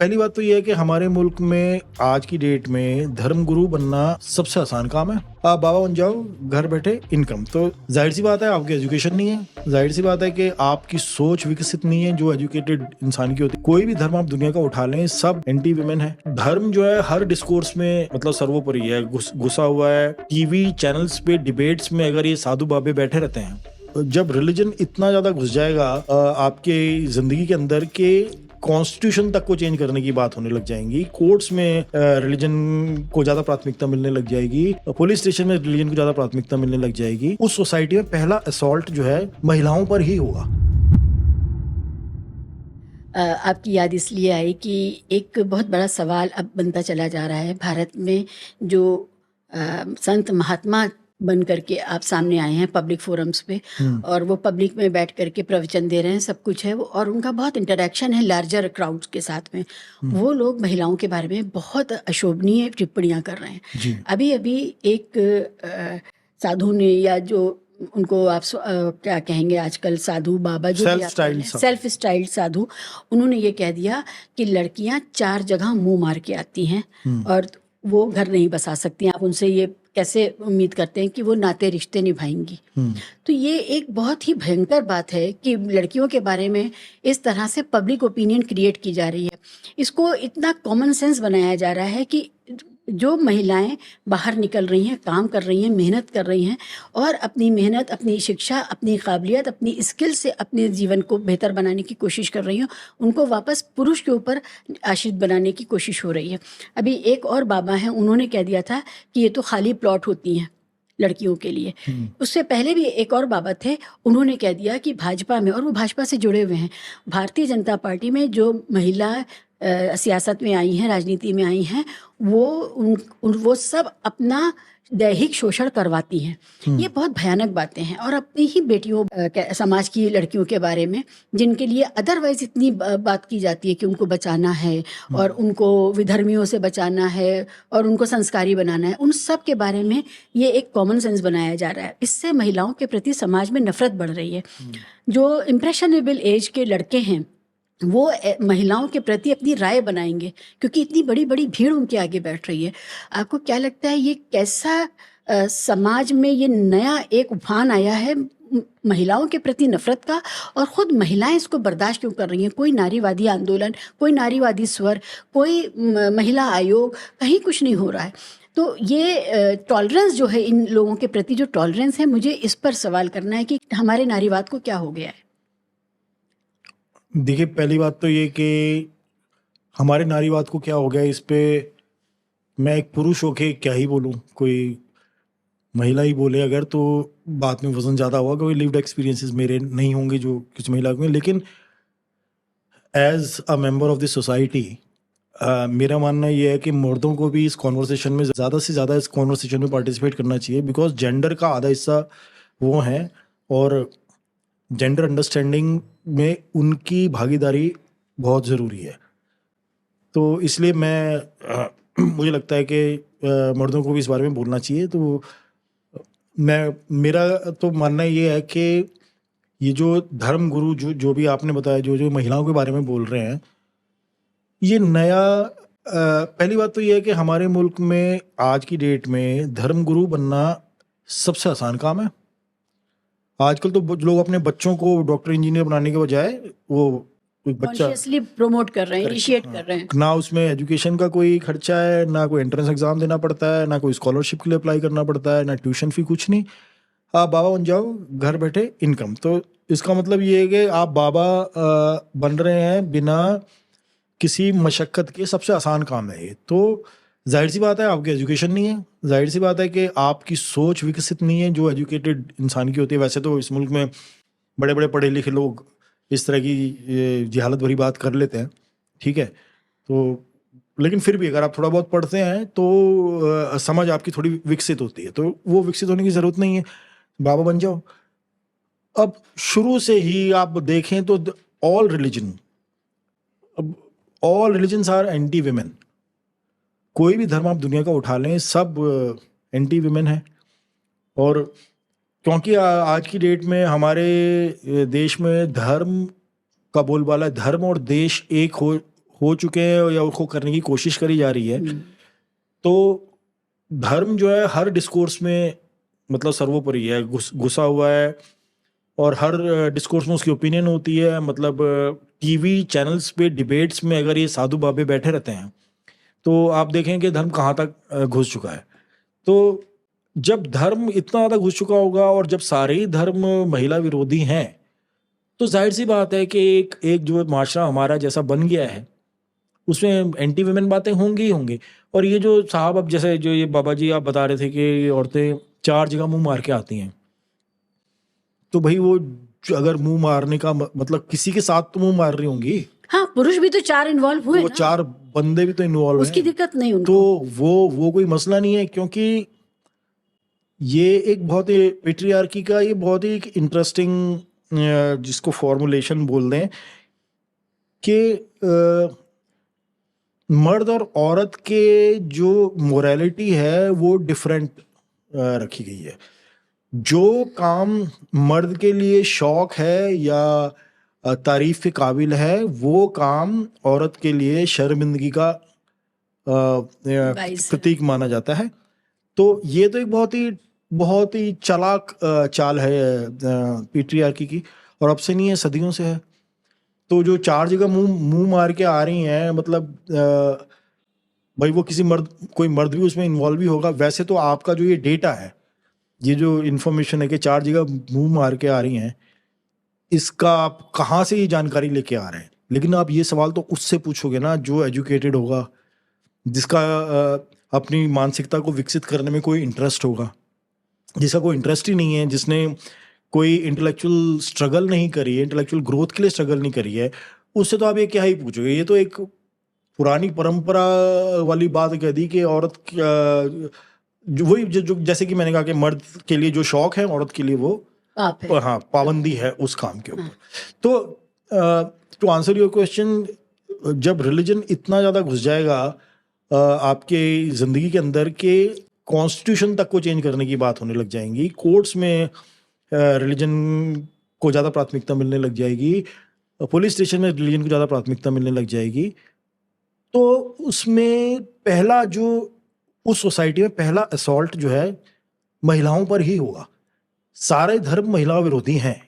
पहली बात तो ये है कि हमारे मुल्क में आज की डेट में धर्म गुरु बनना सबसे आसान काम है। आप बाबा बन जाओ, घर बैठे इनकम। तो जाहिर सी बात है आपकी एजुकेशन नहीं है, जाहिर सी बात है कि आपकी सोच विकसित नहीं है जो एजुकेटेड इंसान की होती है। कोई भी धर्म आप दुनिया का उठा लें, सब एंटी विमेन है। धर्म जो है हर डिस्कोर्स में मतलब सर्वोपरि है, घुसा हुआ है। टीवी चैनल्स पे डिबेट्स में अगर ये साधु बाबे बैठे रहते हैं, जब रिलीजन इतना ज्यादा घुस जाएगा आपके जिंदगी के अंदर के कॉन्स्टिट्यूशन तक को चेंज करने की बात होने लग जाएंगी, कोर्ट्स में रिलीजन को ज्यादा प्राथमिकता मिलने लग जाएगी, पुलिस स्टेशन में रिलीजन को ज्यादा प्राथमिकता मिलने लग जाएगी, उस सोसाइटी में पहला असॉल्ट जो है महिलाओं पर ही होगा। आपकी याद इसलिए आई कि एक बहुत बड़ा सवाल अब बनता चला जा रहा है भारत में, जो संत महात्मा बन करके आप सामने आए हैं पब्लिक फोरम्स पे, और वो पब्लिक में बैठ करके प्रवचन दे रहे हैं, सब कुछ है वो, और उनका बहुत इंटरेक्शन है लार्जर क्राउड्स के साथ में। वो लोग महिलाओं के बारे में बहुत अशोभनीय टिप्पणियां कर रहे हैं। अभी अभी एक साधु ने, या जो उनको आप क्या कहेंगे आजकल, साधु बाबा जो सेल्फ स्टाइल्ड साधु, उन्होंने ये कह दिया कि लड़कियां 4 जगह मुंह मार के आती हैं और वो घर नहीं बसा सकती। आप उनसे ये कैसे उम्मीद करते हैं कि वो नाते रिश्ते निभाएंगी? तो ये एक बहुत ही भयंकर बात है कि लड़कियों के बारे में इस तरह से पब्लिक ओपिनियन क्रिएट की जा रही है। इसको इतना कॉमन सेंस बनाया जा रहा है कि जो महिलाएं बाहर निकल रही हैं, काम कर रही हैं, मेहनत कर रही हैं, और अपनी मेहनत, अपनी शिक्षा, अपनी काबिलियत, अपनी स्किल से अपने जीवन को बेहतर बनाने की कोशिश कर रही हैं, उनको वापस पुरुष के ऊपर आश्रित बनाने की कोशिश हो रही है। अभी एक और बाबा हैं, उन्होंने कह दिया था कि ये तो खाली प्लॉट होती हैं लड़कियों के लिए। उससे पहले भी एक और बाबा थे, उन्होंने कह दिया कि भाजपा में, और वो भाजपा से जुड़े हुए हैं, भारतीय जनता पार्टी में जो महिला सियासत में आई हैं, राजनीति में आई हैं, वो सब अपना दैहिक शोषण करवाती हैं। ये बहुत भयानक बातें हैं। और अपनी ही बेटियों, समाज की लड़कियों के बारे में, जिनके लिए अदरवाइज इतनी बात की जाती है कि उनको बचाना है और उनको विधर्मियों से बचाना है और उनको संस्कारी बनाना है, उन सब के बारे में ये एक कॉमन सेंस बनाया जा रहा है। इससे महिलाओं के प्रति समाज में नफरत बढ़ रही है। जो इम्प्रेशनेबल एज के लड़के हैं वो महिलाओं के प्रति अपनी राय बनाएंगे, क्योंकि इतनी बड़ी बड़ी भीड़ उनके आगे बैठ रही है। आपको क्या लगता है ये कैसा समाज में ये नया एक उफान आया है महिलाओं के प्रति नफरत का, और खुद महिलाएं इसको बर्दाश्त क्यों कर रही हैं? कोई नारीवादी आंदोलन, कोई नारीवादी स्वर, कोई महिला आयोग, कहीं कुछ नहीं हो रहा है। तो ये टॉलरेंस जो है, इन लोगों के प्रति जो टॉलरेंस है, मुझे इस पर सवाल करना है कि हमारे नारीवाद को क्या हो गया है। देखिए, पहली बात तो ये कि हमारे नारीवाद को क्या हो गया, इस पे मैं एक पुरुष होके क्या ही बोलूं, कोई महिला ही बोले अगर तो बात में वजन ज़्यादा होगा, कोई लिव्ड एक्सपीरियंसेस मेरे नहीं होंगे जो कुछ महिला में। लेकिन as a member of this society मेरा मानना ये है कि मर्दों को भी इस कॉन्वर्सेशन में ज़्यादा से ज़्यादा इस कॉन्वर्सेशन में पार्टिसिपेट करना चाहिए, बिकॉज जेंडर का आधा हिस्सा वो है और जेंडर अंडरस्टैंडिंग में उनकी भागीदारी बहुत ज़रूरी है। तो इसलिए मुझे लगता है कि मर्दों को भी इस बारे में बोलना चाहिए। तो मेरा तो मानना ये है कि ये जो धर्म गुरु जो भी आपने बताया, जो महिलाओं के बारे में बोल रहे हैं, ये नया पहली बात तो ये है कि हमारे मुल्क में आज की डेट में धर्म गुरु बनना सबसे आसान काम है। आजकल तो लोग अपने बच्चों को डॉक्टर इंजीनियर बनाने के बजाय वो बच्चा कॉन्शियसली प्रमोट कर रहे हैं, इनिशिएट कर रहे हैं। ना उसमें एजुकेशन का कोई खर्चा है, ना कोई एंट्रेंस एग्जाम देना पड़ता है, ना कोई स्कॉलरशिप के लिए अप्लाई करना पड़ता है, ना ट्यूशन फी, कुछ नहीं। आप बाबा बन जाओ, घर बैठे इनकम। तो इसका मतलब ये है कि आप बाबा बन रहे हैं बिना किसी मशक्क़त के। सबसे आसान काम है ये। तो जाहिर सी बात है आपकी एजुकेशन नहीं है, जाहिर सी बात है कि आपकी सोच विकसित नहीं है जो एजुकेटेड इंसान की होती है। वैसे तो इस मुल्क में बड़े बड़े पढ़े लिखे लोग इस तरह की जहालत भरी बात कर लेते हैं, ठीक है। तो लेकिन फिर भी अगर आप थोड़ा बहुत पढ़ते हैं तो समझ आपकी थोड़ी विकसित होती है। तो वो विकसित होने की ज़रूरत नहीं है, बाबा बन जाओ। अब शुरू से ही आप देखें तो all religions are anti women. कोई भी धर्म आप दुनिया का उठा लें, सब एंटी विमेन है। और क्योंकि आज की डेट में हमारे देश में धर्म का बोलबाला है, धर्म और देश एक हो चुके हैं या उसको करने की कोशिश करी जा रही है। हम्म, तो धर्म जो है हर डिस्कोर्स में मतलब सर्वोपरि है, घुसा हुआ है, और हर डिस्कोर्स में उसकी ओपिनियन होती है। मतलब टीवी चैनल्स पे डिबेट्स में अगर ये साधु बाबे बैठे रहते हैं तो आप देखें कि धर्म कहाँ तक घुस चुका है। तो जब धर्म इतना ज़्यादा घुस चुका होगा और जब सारे ही धर्म महिला विरोधी हैं, तो जाहिर सी बात है कि एक जो माशरा हमारा जैसा बन गया है उसमें एंटी वुमेन बातें होंगी ही होंगी। और ये जो साहब, अब जैसे जो ये बाबा जी आप बता रहे थे कि ये औरतें 4 जगह मुंह मार के आती हैं, तो भाई वो अगर मुंह मारने का मतलब किसी के साथ तो मुंह मार रही होंगी, हाँ, पुरुष भी तो 4 इन्वॉल्व तो हुए वो ना, 4 बंदे भी तो इन्वॉल्व उसकी हैं। दिक्कत नहीं तो उनको। वो कोई मसला नहीं है, क्योंकि ये एक बहुत ही पेट्रियार्की का ये बहुत ही एक इंटरेस्टिंग जिसको फॉर्मुलेशन बोल दें कि मर्द और औरत के जो मोरालिटी है वो डिफरेंट रखी गई है। जो काम मर्द के लिए शौक है या तारीफ के काबिल है, वो काम औरत के लिए शर्मिंदगी का बाइस है। प्रतीक माना जाता है। तो ये तो एक बहुत ही चालाक चाल है पेट्रियार्की की, और अब से नहीं है, सदियों से है। तो जो 4 जगह मुंह मार के आ रही हैं, मतलब भाई वो कोई मर्द भी उसमें इन्वॉल्व भी होगा। वैसे तो आपका जो ये डेटा है, ये जो इन्फॉर्मेशन है कि 4 जगह मुंह मार के आ रही हैं, इसका आप कहाँ से ये जानकारी लेके आ रहे हैं? लेकिन आप ये सवाल तो उससे पूछोगे ना जो एजुकेटेड होगा, जिसका अपनी मानसिकता को विकसित करने में कोई इंटरेस्ट होगा। जिसका कोई इंटरेस्ट ही नहीं है, जिसने कोई इंटेलेक्चुअल स्ट्रगल नहीं करी है, इंटेलेक्चुअल ग्रोथ के लिए स्ट्रगल नहीं करी है, उससे तो आप ये क्या ही पूछोगे। ये तो एक पुरानी परंपरा वाली बात कह दी कि औरत वही जो जैसे कि मैंने कहा कि मर्द के लिए जो शौक है, औरत के लिए वो पाप है। हाँ पाबंदी है उस काम के ऊपर। तो टू आंसर योर क्वेश्चन, जब रिलीजन इतना ज़्यादा घुस जाएगा आपके ज़िंदगी के अंदर के कॉन्स्टिट्यूशन तक को चेंज करने की बात होने लग जाएंगी, कोर्ट्स में रिलीजन को ज़्यादा प्राथमिकता मिलने लग जाएगी, पुलिस स्टेशन में रिलीजन को ज़्यादा प्राथमिकता मिलने लग जाएगी, तो उसमें पहला जो उस सोसाइटी में पहला असॉल्ट जो है महिलाओं पर ही होगा। सारे धर्म महिला विरोधी हैं,